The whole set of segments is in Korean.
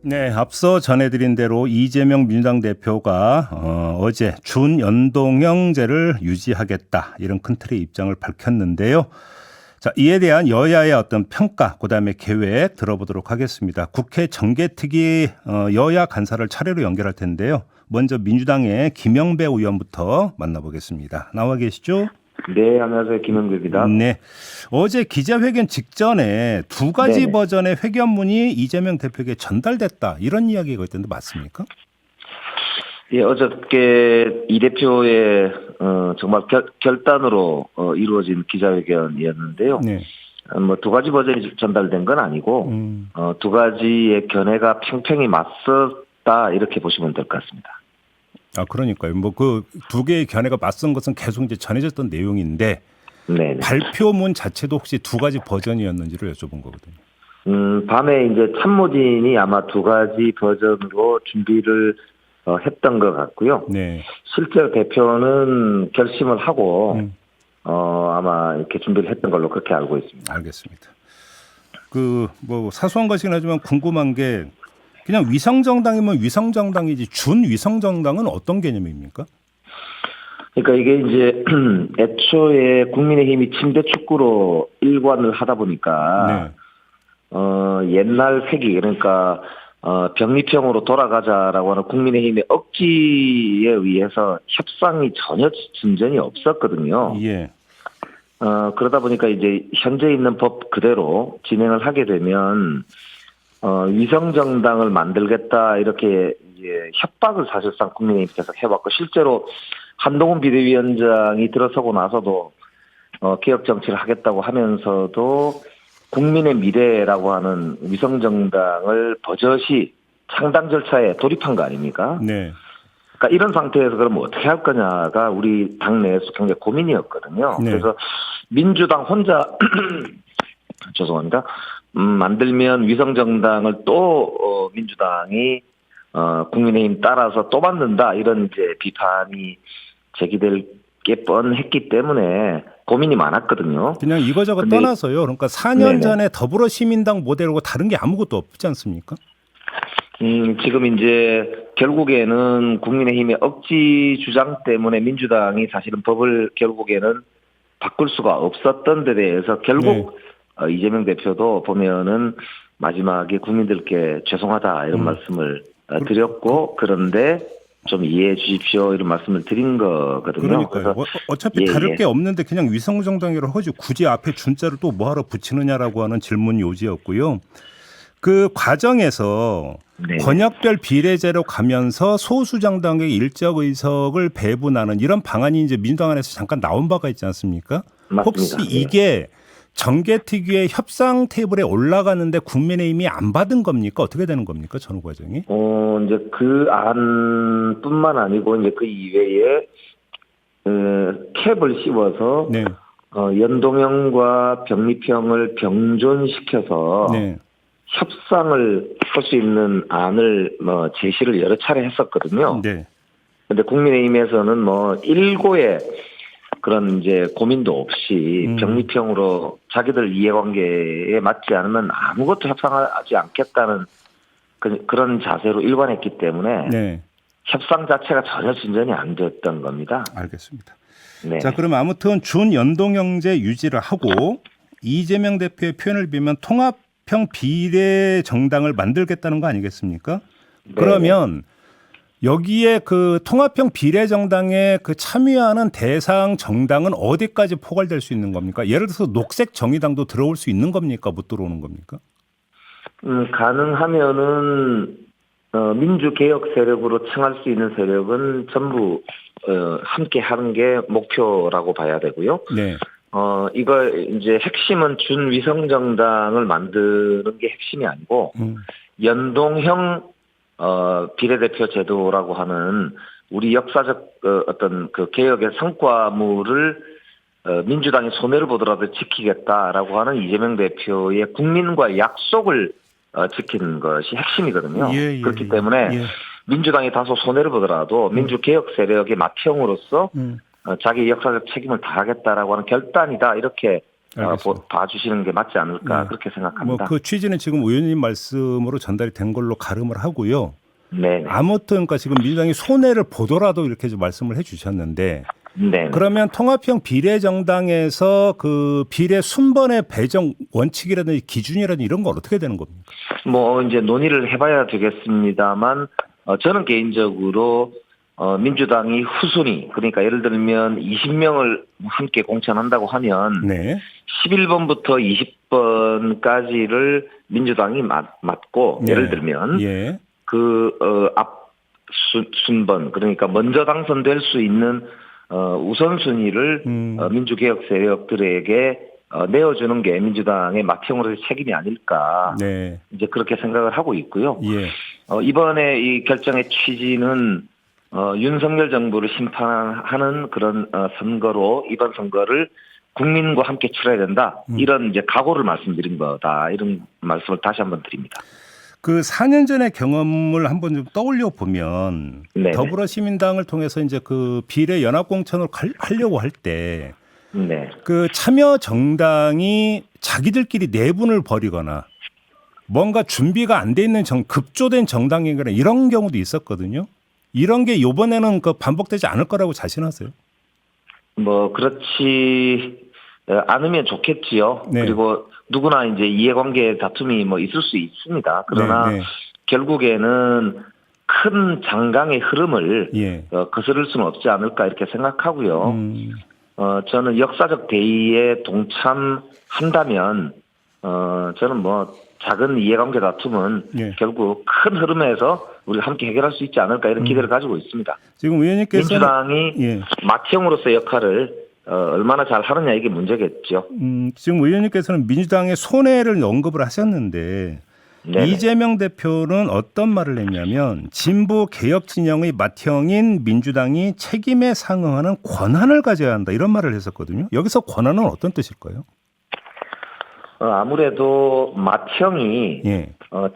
네, 앞서 전해드린 대로 이재명 민주당 대표가 어제 준연동형제를 유지하겠다 이런 큰 틀의 입장을 밝혔는데요. 자, 이에 대한 여야의 어떤 평가, 그다음에 계획 들어보도록 하겠습니다. 국회 정개특위 여야 간사를 차례로 연결할 텐데요. 먼저 민주당의 김영배 의원부터 만나보겠습니다. 나와 계시죠? 네, 안녕하세요. 김영배입니다. 네. 어제 기자회견 직전에 두 가지 네네. 버전의 회견문이 이재명 대표에게 전달됐다. 이런 이야기가 있던데 맞습니까? 예, 어저께 이 대표의 정말 결단으로 이루어진 기자회견이었는데요. 네. 뭐 두 가지 버전이 전달된 건 아니고 두 가지의 견해가 팽팽히 맞섰다 이렇게 보시면 될 것 같습니다. 아, 그러니까요. 뭐 그 두 개의 견해가 맞선 것은 계속 이제 전해졌던 내용인데 네. 발표문 자체도 혹시 두 가지 버전이었는지를 여쭤본 거거든요. 밤에 이제 참모진이 아마 두 가지 버전으로 준비를 했던 것 같고요. 네. 실제로 대표는 결심을 하고 아마 이렇게 준비를 했던 걸로 그렇게 알고 있습니다. 알겠습니다. 그 뭐 사소한 것이긴 하지만 궁금한 게 그냥 위성정당이면 위성정당이지 준위성정당은 어떤 개념입니까? 그러니까 이게 이제 애초에 국민의힘이 침대 축구로 일관을 하다 보니까 옛날 회기 그러니까 병리평으로 돌아가자라고 하는 국민의힘의 억지에 의해서 협상이 전혀 진전이 없었거든요. 예. 그러다 보니까 이제 현재 있는 법 그대로 진행을 하게 되면 위성정당을 만들겠다 이렇게 이제 협박을 사실상 국민의힘께서 해왔고 실제로 한동훈 비대위원장이 들어서고 나서도 개혁 정치를 하겠다고 하면서도 국민의 미래라고 하는 위성정당을 버젓이 창당 절차에 돌입한 거 아닙니까? 네. 그러니까 이런 상태에서 그러면 어떻게 할 거냐가 우리 당내에서 굉장히 고민이었거든요. 네. 그래서 민주당 혼자 죄송합니다. 만들면 위성정당을 또 민주당이 국민의힘 따라서 또 만든다 이런 이제 비판이 제기될 게 뻔했기 때문에 고민이 많았거든요. 그냥 이거저거 근데 떠나서요. 그러니까 4년 네네. 전에 더불어시민당 모델하고 다른 게 아무것도 없지 않습니까? 지금 이제 결국에는 국민의힘의 억지 주장 때문에 민주당이 사실은 법을 결국에는 바꿀 수가 없었던 데 대해서 결국 이재명 대표도 보면은 마지막에 국민들께 죄송하다 이런 말씀을 드렸고 그런데 좀 이해해 주십시오 이런 말씀을 드린 거거든요. 그러니까요. 어차피 다를 게 없는데 그냥 위성정당이라고 하지 굳이 앞에 준자를 또 뭐하러 붙이느냐라고 하는 질문 요지였고요. 그 과정에서 권역별 비례제로 가면서 소수 정당의 일적 의석을 배분하는 이런 방안이 이제 민주당 안에서 잠깐 나온 바가 있지 않습니까? 맞습니다. 혹시 이게 정개특위의 협상 테이블에 올라가는데 국민의힘이 안 받은 겁니까? 어떻게 되는 겁니까? 전후 과정이? 이제 그 안뿐만 아니고 이제 그 이외에 캡을 씌워서 네. 연동형과 병리평을 병존시켜서 협상을 할 수 있는 안을 제시를 여러 차례 했었거든요. 네. 근데 국민의힘에서는 일고의 그런 이제 고민도 없이 병리평으로 자기들 이해관계에 맞지 않으면 아무것도 협상하지 않겠다는 그런 자세로 일관했기 때문에 협상 자체가 전혀 진전이 안 됐던 겁니다. 알겠습니다. 네. 자, 그럼 아무튼 준연동형제 유지를 하고 이재명 대표의 표현을 빌면 통합형 비례 정당을 만들겠다는 거 아니겠습니까? 그러면 여기에 그 통합형 비례 정당에 그 참여하는 대상 정당은 어디까지 포괄될 수 있는 겁니까? 예를 들어서 녹색 정의당도 들어올 수 있는 겁니까? 못 들어오는 겁니까? 가능하면은 민주개혁 세력으로 칭할 수 있는 세력은 전부 함께 하는 게 목표라고 봐야 되고요. 네. 이거 이제 핵심은 준위성정당을 만드는 게 핵심이 아니고 연동형 비례대표 제도라고 하는 우리 역사적 어떤 그 개혁의 성과물을 민주당이 손해를 보더라도 지키겠다라고 하는 이재명 대표의 국민과 약속을 지키는 것이 핵심이거든요. 그렇기 때문에 민주당이 다소 손해를 보더라도 민주개혁 세력의 맏형으로서 자기 역사적 책임을 다하겠다라고 하는 결단이다 이렇게 알겠습니다. 봐주시는 게 맞지 않을까 네. 그렇게 뭐 생각합니다. 그 취지는 지금 의원님 말씀으로 전달이 된 걸로 가름을 하고요. 네, 아무튼 그러니까 지금 민주당이 손해를 보더라도 이렇게 좀 말씀을 해주셨는데 네. 그러면 통합형 비례정당에서 그 비례 순번의 배정 원칙이라든지 기준이라든지 이런 건 어떻게 되는 겁니까? 뭐 이제 논의를 해봐야 되겠습니다만 저는 개인적으로 민주당이 후순위 그러니까 예를 들면 20명을 함께 공천한다고 하면 네. 11번부터 20번까지를 민주당이 맡고 네. 예를 들면 예. 앞 순번 그러니까 먼저 당선될 수 있는 우선순위를 민주개혁 세력들에게 내어주는 게 민주당의 맏형으로서의 책임이 아닐까 네. 이제 그렇게 생각을 하고 있고요. 예. 이번에 이 결정의 취지는 윤석열 정부를 심판하는 그런 선거로 이번 선거를 국민과 함께 치러야 된다. 이런 이제 각오를 말씀드린 거다. 이런 말씀을 다시 한번 드립니다. 그 4년 전의 경험을 한번 좀 떠올려 보면 네네. 더불어시민당을 통해서 이제 그 비례 연합 공천을 하려고 할 때 네. 그 참여 정당이 자기들끼리 내분을 벌이거나 뭔가 준비가 안 돼 있는 급조된 정당이거나 이런 경우도 있었거든요. 이런 게 이번에는 그 반복되지 않을 거라고 자신하세요? 뭐 그렇지 않으면 좋겠지요. 네. 그리고 누구나 이제 이해관계 다툼이 뭐 있을 수 있습니다. 그러나 네, 네. 결국에는 큰 장강의 흐름을 예. 거스를 수는 없지 않을까 이렇게 생각하고요. 저는 역사적 대의에 동참한다면 저는 뭐 작은 이해관계 다툼은 예. 결국 큰 흐름에서 우리가 함께 해결할 수 있지 않을까 이런 기대를 가지고 있습니다. 지금 의원님께서는 민주당이 예. 맏형으로서의 역할을 얼마나 잘 하느냐 이게 문제겠죠. 지금 의원님께서는 민주당의 손해를 언급을 하셨는데 네네. 이재명 대표는 어떤 말을 했냐면 진보 개혁 진영의 맏형인 민주당이 책임에 상응하는 권한을 가져야 한다 이런 말을 했었거든요. 여기서 권한은 어떤 뜻일까요? 아무래도 맏형이 예.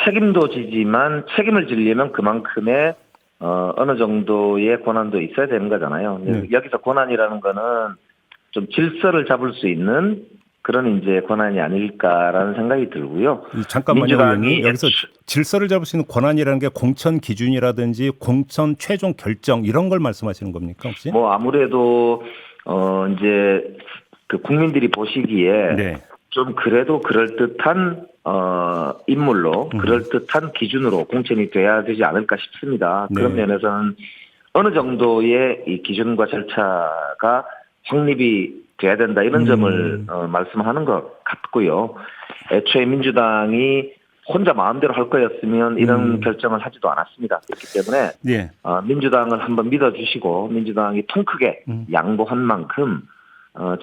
책임도 지지만 책임을 지려면 그만큼의 어느 정도의 권한도 있어야 되는 거잖아요. 네. 여기서 권한이라는 거는 좀 질서를 잡을 수 있는 그런 이제 권한이 아닐까라는 생각이 들고요. 잠깐만요, 민주당이 의원님. 여기서 질서를 잡을 수 있는 권한이라는 게 공천 기준이라든지 공천 최종 결정 이런 걸 말씀하시는 겁니까 혹시? 뭐 아무래도 이제 그 국민들이 보시기에 네. 좀 그래도 그럴듯한 인물로 그럴듯한 기준으로 공천이 돼야 되지 않을까 싶습니다. 네. 그런 면에서는 어느 정도의 이 기준과 절차가 확립이 돼야 된다 이런 점을 말씀하는 것 같고요. 애초에 민주당이 혼자 마음대로 할 거였으면 이런 결정을 하지도 않았습니다. 그렇기 때문에 네. 민주당을 한번 믿어주시고 민주당이 통 크게 양보한 만큼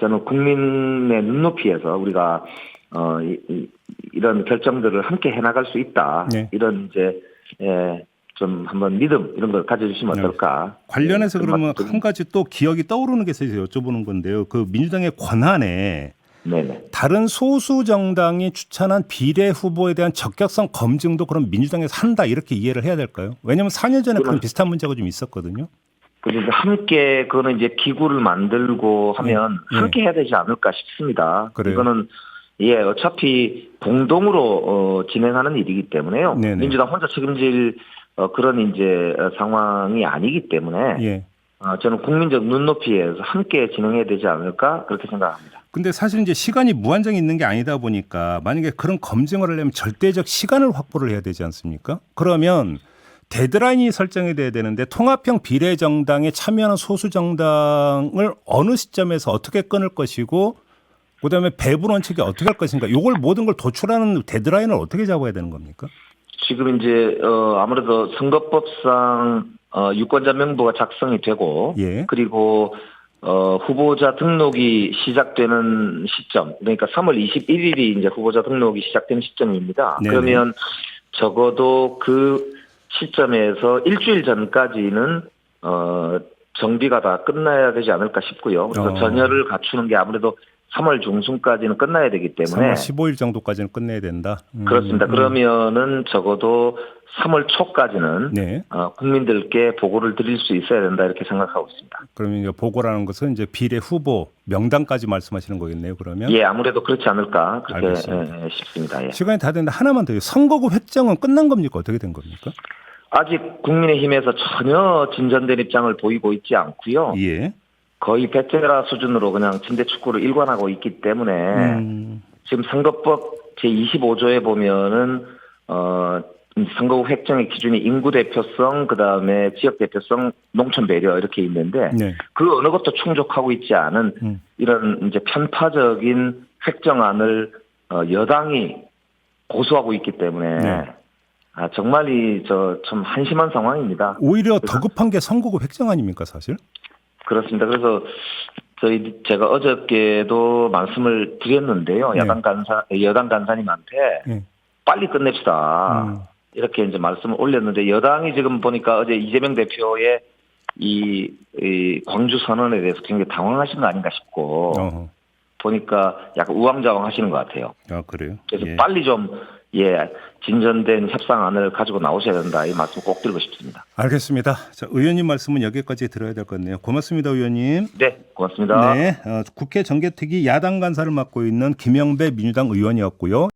저는 국민의 눈높이에서 우리가 이런 결정들을 함께 해나갈 수 있다. 네. 이런 이제 좀 한번 믿음 이런 걸 가져주시면 어떨까. 관련해서 그런 그러면 말씀 한 가지 또 기억이 떠오르는 게 있어서 여쭤보는 건데요. 그 민주당의 권한에 네네. 다른 소수 정당이 추천한 비례 후보에 대한 적격성 검증도 그럼 민주당에서 한다 이렇게 이해를 해야 될까요? 왜냐하면 4년 전에 그런 비슷한 문제가 좀 있었거든요. 그래서 함께 그거는 이제 기구를 만들고 하면 함께 해야 되지 않을까 싶습니다. 그래요? 이거는 어차피 공동으로 진행하는 일이기 때문에요. 네네. 민주당 혼자 책임질 그런 이제 상황이 아니기 때문에 예. 저는 국민적 눈높이에서 함께 진행해야 되지 않을까 그렇게 생각합니다. 근데 사실 이제 시간이 무한정이 있는 게 아니다 보니까 만약에 그런 검증을 하려면 절대적 시간을 확보를 해야 되지 않습니까? 그러면 데드라인이 설정이 돼야 되는데 통합형 비례정당에 참여하는 소수 정당을 어느 시점에서 어떻게 끊을 것이고 그다음에 배분 원칙이 어떻게 할 것인가 이걸 모든 걸 도출하는 데드라인을 어떻게 잡아야 되는 겁니까? 지금 이제 아무래도 선거법상 유권자 명부가 작성이 되고 예. 그리고 후보자 등록이 시작되는 시점 그러니까 3월 21일이 이제 후보자 등록이 시작되는 시점입니다. 네네. 그러면 적어도 그 시점에서 일주일 전까지는 정비가 다 끝나야 되지 않을까 싶고요. 그래서 전열을 갖추는 게 아무래도 3월 중순까지는 끝나야 되기 때문에 3월 15일 정도까지는 끝내야 된다. 그렇습니다. 그러면은 적어도 3월 초까지는 네. 국민들께 보고를 드릴 수 있어야 된다 이렇게 생각하고 있습니다. 그러면 이제 보고라는 것은 이제 비례 후보 명단까지 말씀하시는 거겠네요. 그러면 예, 아무래도 그렇지 않을까 그렇게 알겠습니다. 싶습니다. 예. 시간이 다 됐는데 하나만 더요. 선거구 획정은 끝난 겁니까? 어떻게 된 겁니까? 아직 국민의힘에서 전혀 진전된 입장을 보이고 있지 않고요. 예. 거의 베테랑 수준으로 그냥 침대 축구를 일관하고 있기 때문에 지금 선거법 제25조에 보면은 선거구 획정의 기준이 인구 대표성, 그 다음에 지역 대표성, 농촌 배려 이렇게 있는데 네. 그 어느 것도 충족하고 있지 않은 이런 이제 편파적인 획정안을 여당이 고수하고 있기 때문에 네. 정말 참 한심한 상황입니다. 오히려 더 급한 게 선거구 획정 아닙니까, 사실? 그렇습니다. 그래서 제가 어저께도 말씀을 드렸는데요. 네. 여당 간사님한테 네. 빨리 끝냅시다. 이렇게 이제 말씀을 올렸는데 여당이 지금 보니까 어제 이재명 대표의 이 광주 선언에 대해서 굉장히 당황하신 거 아닌가 싶고 보니까 약간 우왕좌왕 하시는 것 같아요. 아, 그래요? 그래서 예. 빨리 좀 진전된 협상안을 가지고 나오셔야 된다. 이 말씀 꼭 드리고 싶습니다. 알겠습니다. 자, 의원님 말씀은 여기까지 들어야 될 것 같네요. 고맙습니다, 의원님. 네, 고맙습니다. 네, 국회 정개특위 야당 간사를 맡고 있는 김영배 민주당 의원이었고요.